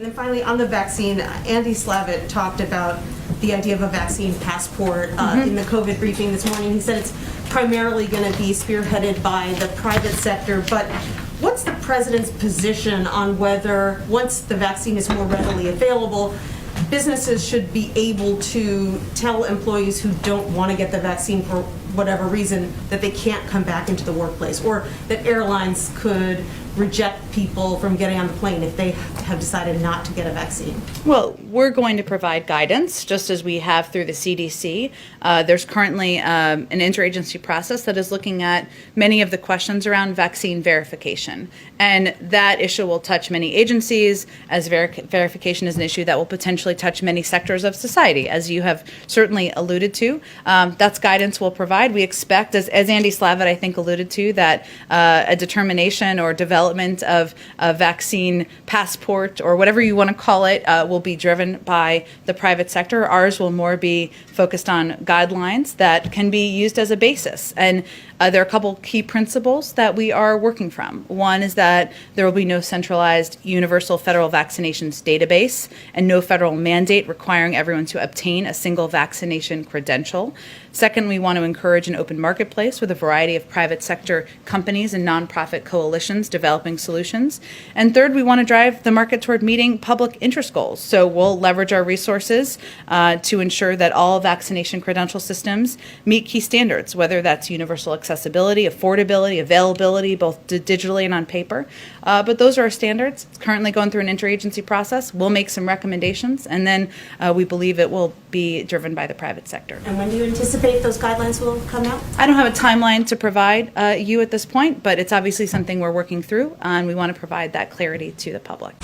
And then finally, on the vaccine, Andy Slavitt talked about the idea of a vaccine passport in the COVID briefing this morning. He said it's primarily going to be spearheaded by the private sector, but what's the president's position on whether, once the vaccine is more readily available, businesses should be able to tell employees who don't want to get the vaccine for whatever reason that they can't come back into the workplace, or that airlines could reject people from getting on the plane if they have decided not to get a vaccine? Well, we're going to provide guidance, just as we have through the CDC. There's currently an interagency process that is looking at many of the questions around vaccine verification. And that issue will touch many agencies, as verification is an issue that will potentially touch many sectors of society, as you have certainly alluded to. That's guidance we'll provide. We expect, as Andy Slavitt, I think, alluded to, that a determination or development of a vaccine passport, or whatever you want to call it, will be driven by the private sector. Ours will more be focused on guidelines that can be used as a basis. And there are a couple key principles that we are working from. One is that there will be no centralized universal federal vaccinations database and no federal mandate requiring everyone to obtain a single vaccination credential. Second, we want to encourage an open marketplace with a variety of private sector companies and nonprofit coalitions developing solutions. And third, we want to drive the market toward meeting public interest goals. So we'll leverage our resources to ensure that all vaccination credential systems meet key standards, whether that's universal accessibility, affordability, availability, both digitally and on paper. But those are our standards. It's currently going through an interagency process. We'll make some recommendations, and then we believe it will be driven by the private sector. And when do you anticipate those guidelines will come out? I don't have a timeline to provide you at this point, but it's obviously something we're working through, and we want to provide that clarity to the public.